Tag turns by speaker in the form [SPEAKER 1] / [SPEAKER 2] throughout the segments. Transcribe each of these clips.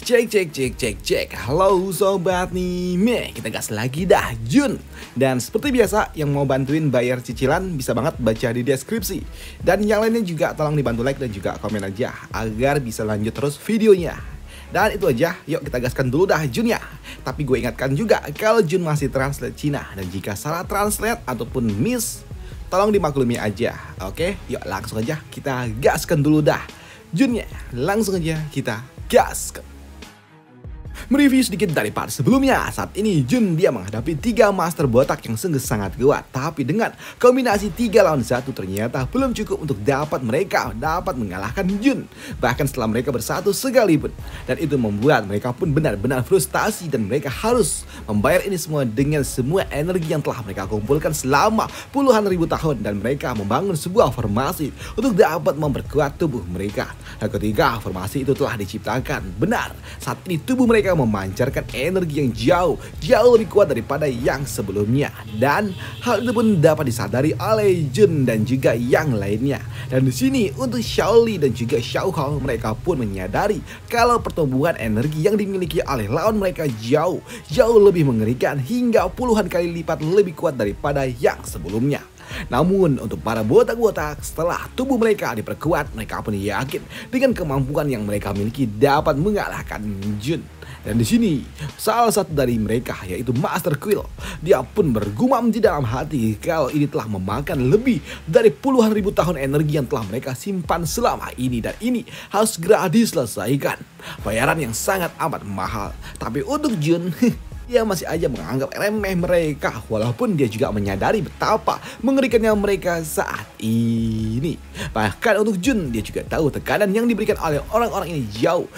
[SPEAKER 1] Cek. Halo sobat Nime, kita gas lagi dah Jun. Dan seperti biasa, yang mau bantuin bayar cicilan bisa banget baca di deskripsi. Dan yang lainnya juga tolong dibantu like dan juga komen aja agar bisa lanjut terus videonya. Dan itu aja, yuk kita gaskan dulu dah Jun ya. Tapi gue ingatkan juga kalau Jun masih translate Cina, dan jika salah translate ataupun miss, tolong dimaklumi aja. Oke, yuk langsung aja kita gaskan dulu dah Jun ya. Langsung aja kita gaskan. Mereview sedikit dari part sebelumnya. Saat ini Jun dia menghadapi 3 master botak yang sungguh sangat kuat. Tapi dengan kombinasi 3 lawan 1 ternyata belum cukup untuk mereka dapat mengalahkan Jun. Bahkan setelah mereka bersatu sekalipun. Dan itu membuat mereka pun benar-benar frustasi. Dan mereka harus membayar ini semua dengan semua energi yang telah mereka kumpulkan selama puluhan ribu tahun. Dan mereka membangun sebuah formasi untuk dapat memperkuat tubuh mereka. Dan ketika formasi itu telah diciptakan, benar saat ini tubuh mereka memancarkan energi yang jauh lebih kuat daripada yang sebelumnya. Dan hal itu pun dapat disadari oleh Jun dan juga yang lainnya. Dan di sini untuk Xiaoli dan juga Xiaohong, mereka pun menyadari kalau pertumbuhan energi yang dimiliki oleh lawan mereka jauh lebih mengerikan hingga puluhan kali lipat lebih kuat daripada yang sebelumnya. Namun untuk para botak-botak, setelah tubuh mereka diperkuat, mereka pun yakin dengan kemampuan yang mereka miliki dapat mengalahkan Jun. Dan di sini salah satu dari mereka yaitu Master Quill, dia pun bergumam di dalam hati kalau ini telah memakan lebih dari puluhan ribu tahun energi yang telah mereka simpan selama ini, dan ini harus segera diselesaikan. Bayaran yang sangat amat mahal. Tapi untuk Jun, dia masih aja menganggap remeh mereka, walaupun dia juga menyadari betapa mengerikannya mereka saat ini. Bahkan untuk Jun, dia juga tahu tekanan yang diberikan oleh orang-orang ini jauh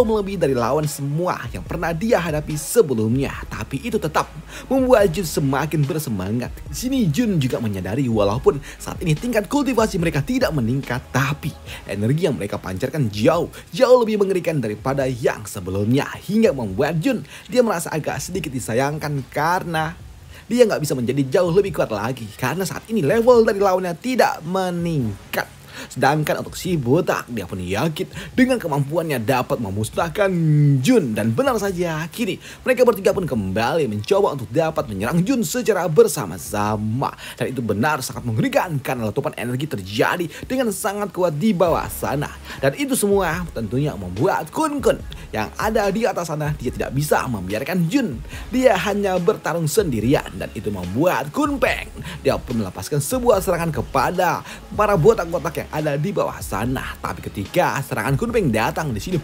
[SPEAKER 1] melebihi dari lawan semua yang pernah dia hadapi sebelumnya. Tapi itu tetap membuat Jun semakin bersemangat. Di sini Jun juga menyadari walaupun saat ini tingkat kultivasi mereka tidak meningkat, tapi energi yang mereka pancarkan jauh lebih mengerikan daripada yang sebelumnya, hingga membuat Jun dia merasa agak sedikit disayangkan karena dia nggak bisa menjadi jauh lebih kuat lagi karena saat ini level dari lawannya tidak meningkat. Sedangkan untuk si botak, dia pun yakin dengan kemampuannya dapat memusnahkan Jun. Dan benar saja, kini mereka bertiga pun kembali mencoba untuk dapat menyerang Jun secara bersama-sama. Dan itu benar sangat mengerikan karena letupan energi terjadi dengan sangat kuat di bawah sana. Dan itu semua tentunya membuat Kun yang ada di atas sana, dia tidak bisa membiarkan Jun. Dia hanya bertarung sendirian, dan itu membuat Kunpeng dia pun melepaskan sebuah serangan kepada para botak-botak yang ada di bawah sana. Tapi ketika serangan Kunpeng datang, di sini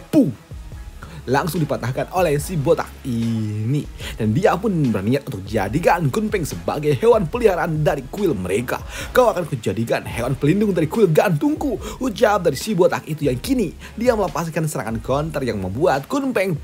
[SPEAKER 1] langsung dipatahkan oleh si botak ini. Dan dia pun berniat untuk jadikan Kunpeng sebagai hewan peliharaan dari kuil mereka. Kau akan kujadikan hewan pelindung dari kuil gantungku, ucap dari si botak itu, yang kini dia melepaskan serangan counter yang membuat Kunpeng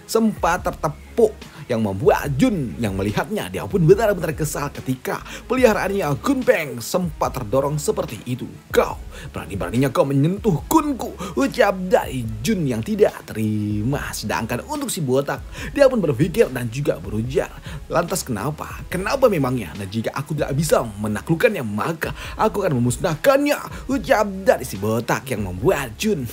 [SPEAKER 1] sempat tertepuk, yang membuat Jun yang melihatnya dia pun benar-benar kesal ketika peliharaannya Kunpeng sempat terdorong seperti itu. Kau berani-beraninya kau menyentuh Kunku, ucap dari Jun yang tidak terima. Sedangkan untuk si botak, dia pun berpikir dan juga berujar, lantas kenapa memangnya? Nah, jika aku tidak bisa menaklukkannya maka aku akan memusnahkannya, ucap dari si botak, yang membuat Jun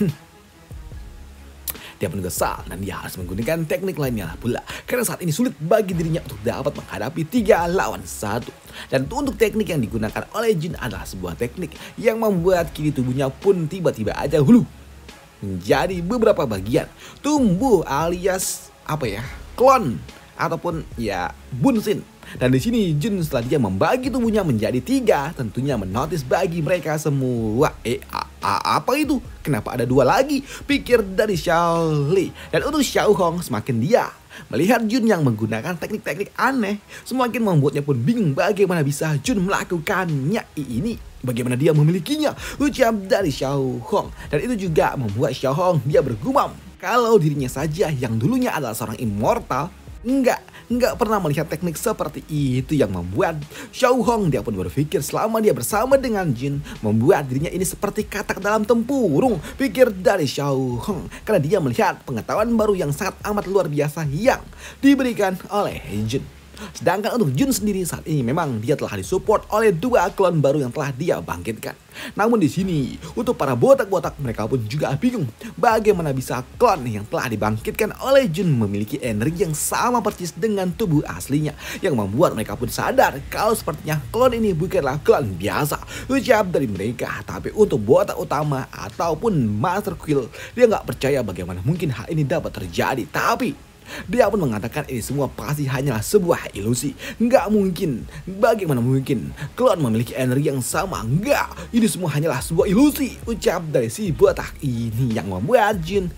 [SPEAKER 1] dia pun kesal dan dia harus menggunakan teknik lainnya pula karena saat ini sulit bagi dirinya untuk dapat menghadapi 3 lawan 1. Dan untuk teknik yang digunakan oleh Jun adalah sebuah teknik yang membuat kini tubuhnya pun tiba-tiba aja menjadi beberapa bagian tumbuh alias klon ataupun bunsin. Dan di sini Jun setelah dia membagi tubuhnya menjadi 3, tentunya menotis bagi mereka semua. Apa itu? Kenapa ada 2 lagi? Pikir dari Xiaoli. Dan untuk Xiaohong, semakin dia melihat Jun yang menggunakan teknik-teknik aneh, semakin membuatnya pun bingung bagaimana bisa Jun melakukannya ini. Bagaimana dia memilikinya, ucap dari Xiaohong. Dan itu juga membuat Xiaohong dia bergumam kalau dirinya saja yang dulunya adalah seorang immortal Enggak pernah melihat teknik seperti itu, yang membuat Xiaohong dia pun berpikir selama dia bersama dengan Jin membuat dirinya ini seperti katak dalam tempurung, pikir dari Xiaohong, karena dia melihat pengetahuan baru yang sangat amat luar biasa yang diberikan oleh Jin. Sedangkan untuk Jun sendiri saat ini memang dia telah disupport oleh dua klon baru yang telah dia bangkitkan. Namun di sini untuk para botak-botak mereka pun juga bingung bagaimana bisa klon yang telah dibangkitkan oleh Jun memiliki energi yang sama persis dengan tubuh aslinya, yang membuat mereka pun sadar kalau sepertinya klon ini bukanlah klon biasa, ucap dari mereka. Tapi untuk botak utama ataupun Master Quill, dia nggak percaya bagaimana mungkin hal ini dapat terjadi. Tapi dia pun mengatakan ini semua pasti hanyalah sebuah ilusi. Nggak mungkin. Bagaimana mungkin klon memiliki energi yang sama? Nggak. Ini semua hanyalah sebuah ilusi, ucap dari si botak ini yang membuat Jun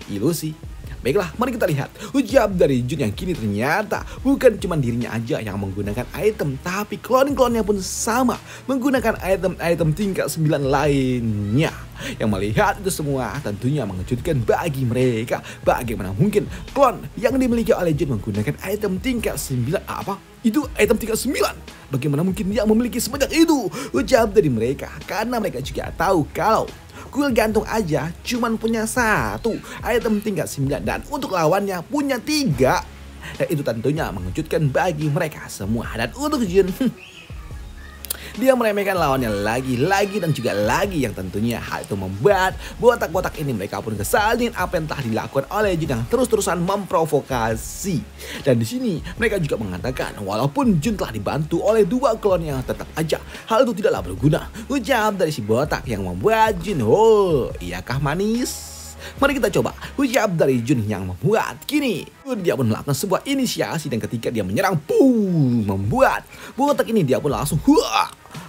[SPEAKER 1] ilusi. Baiklah, mari kita lihat ucap dari Jun yang kini ternyata bukan cuma dirinya aja yang menggunakan item, tapi klon-klonnya pun sama menggunakan item-item tingkat 9 lainnya. Yang melihat itu semua tentunya mengejutkan bagi mereka. Bagaimana mungkin klon yang dimiliki oleh Jun menggunakan item tingkat 9? Apa? Itu item tingkat 9? Bagaimana mungkin dia memiliki sebanyak itu? Ucap dari mereka, karena mereka juga tahu kalau Quill gantung aja cuman punya satu item tingkat 9 dan untuk lawannya punya 3. Dan itu tentunya mengejutkan bagi mereka semua. Dan untuk Jun, dia meremehkan lawannya lagi dan juga lagi, yang tentunya hal itu membuat botak-botak ini mereka pun kesal dengan apa yang telah dilakukan oleh Jun yang terus-terusan memprovokasi. Dan di sini mereka juga mengatakan walaupun Jun telah dibantu oleh dua klonnya, tetap aja hal itu tidaklah berguna, ucap dari si botak yang membuat Jun, oh iyakah manis? Mari kita coba ucap dari Jun yang membuat kini dia pun melakukan sebuah inisiasi, dan ketika dia menyerang, membuat botak ini dia pun langsung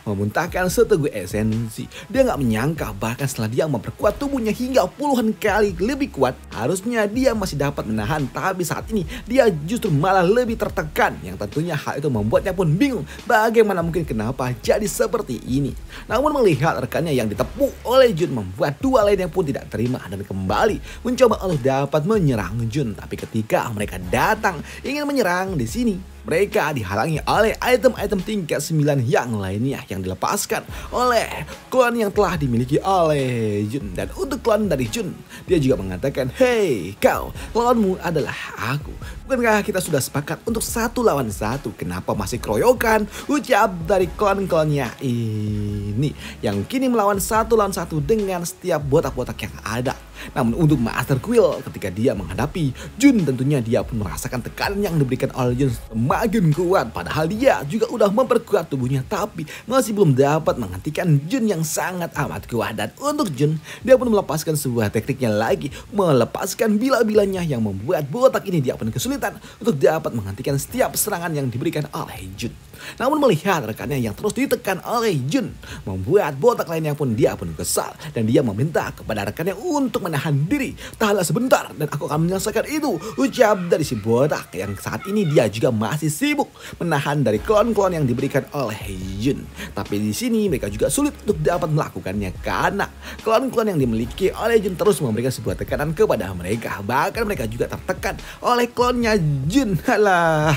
[SPEAKER 1] memuntahkan seteguk esensi. Dia nggak menyangka bahkan setelah dia memperkuat tubuhnya hingga puluhan kali lebih kuat, harusnya dia masih dapat menahan, tapi saat ini dia justru malah lebih tertekan, yang tentunya hal itu membuatnya pun bingung bagaimana mungkin kenapa jadi seperti ini. Namun melihat rekannya yang ditepuk oleh Jun membuat dua lainnya pun tidak terima dan kembali mencoba untuk dapat menyerang Jun. Tapi ketika mereka datang ingin menyerang di sini, mereka dihalangi oleh item-item tingkat 9 yang lainnya yang dilepaskan oleh klon yang telah dimiliki oleh Jun. Dan untuk klon dari Jun, dia juga mengatakan, hei kau, lawanmu adalah aku. Bukankah kita sudah sepakat untuk 1 lawan 1? Kenapa masih keroyokan? Ucap dari klon-klonnya ini yang kini melawan 1 lawan 1 dengan setiap botak-botak yang ada. Namun untuk Master Quill, ketika dia menghadapi Jun, tentunya dia pun merasakan tekanan yang diberikan oleh Jun semakin kuat. Padahal dia juga udah memperkuat tubuhnya, tapi masih belum dapat menghentikan Jun yang sangat amat kuat. Dan untuk Jun, dia pun melepaskan sebuah tekniknya lagi, melepaskan bila-bilanya yang membuat botak ini dia pun kesulitan untuk dapat menghentikan setiap serangan yang diberikan oleh Jun. Namun melihat rekannya yang terus ditekan oleh Jun, membuat botak lainnya pun dia pun kesal, dan dia meminta kepada rekannya untuk menahan diri. Tahanlah sebentar dan aku akan menyelesaikan itu, ucap dari si botak yang saat ini dia juga masih sibuk menahan dari klon-klon yang diberikan oleh Jun. Tapi di sini mereka juga sulit untuk dapat melakukannya karena klon-klon yang dimiliki oleh Jun terus memberikan sebuah tekanan kepada mereka. Bahkan mereka juga tertekan oleh klonnya Jun. Halah,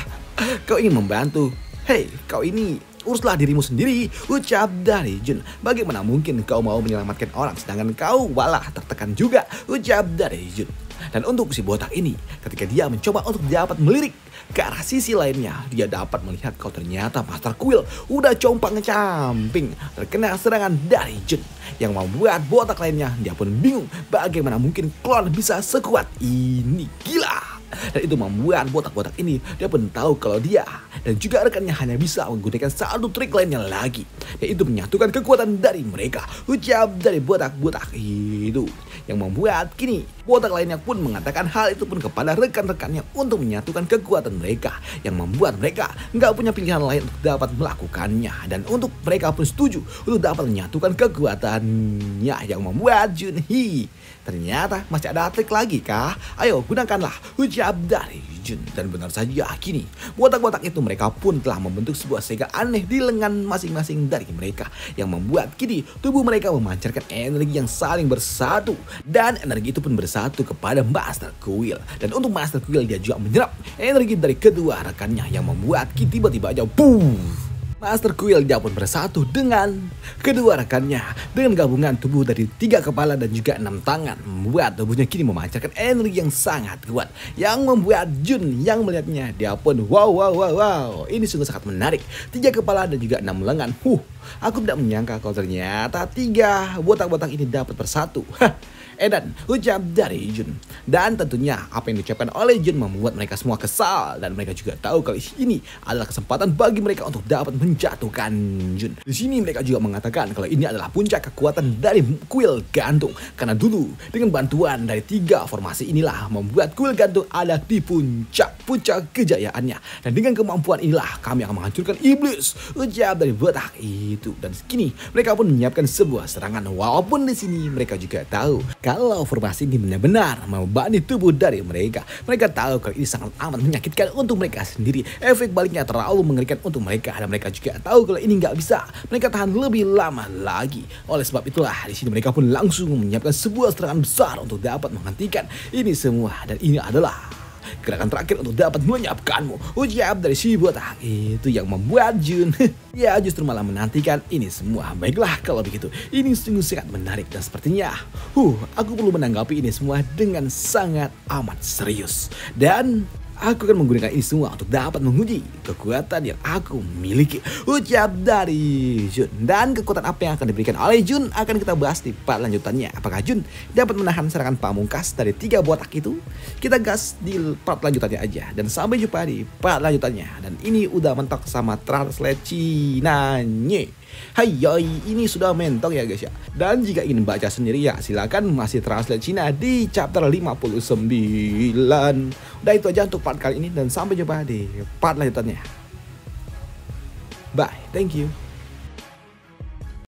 [SPEAKER 1] kau ingin membantu? Hei, kau ini uruslah dirimu sendiri, ucap dari Jun. Bagaimana mungkin kau mau menyelamatkan orang sedangkan kau malah tertekan juga, ucap dari Jun. Dan untuk si botak ini, ketika dia mencoba untuk dapat melirik ke arah sisi lainnya, dia dapat melihat kalau ternyata Master Quill udah compang-camping terkena serangan dari Jun, yang membuat botak lainnya dia pun bingung bagaimana mungkin klon bisa sekuat ini. Gila. Dan itu membuat botak-botak ini dia pun tahu kalau dia dan juga rekannya hanya bisa menggunakan satu trik lainnya lagi, yaitu menyatukan kekuatan dari mereka, ucap dari botak-botak itu, yang membuat kini botak lainnya pun mengatakan hal itu pun kepada rekan-rekannya untuk menyatukan kekuatan mereka, yang membuat mereka nggak punya pilihan lain untuk dapat melakukannya. Dan untuk mereka pun setuju untuk dapat menyatukan kekuatannya, yang membuat Junhee ternyata masih ada trik lagi kah? Ayo gunakanlah, ucap dari Jun. Dan benar saja kini botak-botak itu mereka pun telah membentuk sebuah segel aneh di lengan masing-masing dari mereka, yang membuat kini tubuh mereka memancarkan energi yang saling bersatu, dan energi itu pun bersatu kepada Master Quill. Dan untuk Master Quill dia juga menyerap energi dari kedua rekannya, yang membuat kini tiba-tiba aja Master Quill dia pun bersatu dengan kedua rekannya dengan gabungan tubuh dari 3 kepala dan juga 6 tangan, membuat tubuhnya kini memancarkan energi yang sangat kuat yang membuat Jun yang melihatnya dia pun wow, ini sungguh sangat menarik. 3 kepala dan juga 6 lengan. Aku tidak menyangka kalau ternyata 3 botak-botak ini dapat bersatu. Edan, ucap dari Jun. Dan tentunya apa yang diucapkan oleh Jun membuat mereka semua kesal. Dan mereka juga tahu kalau ini adalah kesempatan bagi mereka untuk dapat menjatuhkan Jun. Di sini mereka juga mengatakan kalau ini adalah puncak kekuatan dari kuil gantung. Karena dulu dengan bantuan dari 3 formasi inilah membuat kuil gantung ada di puncak kejayaannya. Dan dengan kemampuan inilah kami akan menghancurkan iblis, ucap dari botak itu. Dan kini mereka pun menyiapkan sebuah serangan. Walaupun di sini mereka juga tahu kalau formasi ini benar-benar membebani tubuh dari mereka. Mereka tahu kalau ini sangat amat menyakitkan untuk mereka sendiri. Efek baliknya terlalu mengerikan untuk mereka. Dan mereka juga tahu kalau ini nggak bisa mereka tahan lebih lama lagi. Oleh sebab itulah di sini mereka pun langsung menyiapkan sebuah serangan besar untuk dapat menghentikan ini semua. Dan ini adalah gerakan terakhir untuk dapat menyiapkanmu, ucap dari si botak itu yang membuat Jun ya justru malah menantikan ini semua. Baiklah kalau begitu, ini sungguh sangat menarik dan sepertinya aku perlu menanggapi ini semua dengan sangat amat serius. Dan aku akan menggunakan ini semua untuk dapat menguji kekuatan yang aku miliki, ucap dari Jun. Dan kekuatan apa yang akan diberikan oleh Jun akan kita bahas di part lanjutannya. Apakah Jun dapat menahan serangan pamungkas dari 3 botak itu? Kita gas di part lanjutannya aja. Dan sampai jumpa di part lanjutannya. Dan ini udah mentok sama translate Cina-nya. Hai ini sudah mentok ya guys ya. Dan jika ingin baca sendiri ya silakan masih translate Cina di chapter 59. Udah itu aja untuk part kali ini dan sampai jumpa di part lanjutannya. Bye, thank you.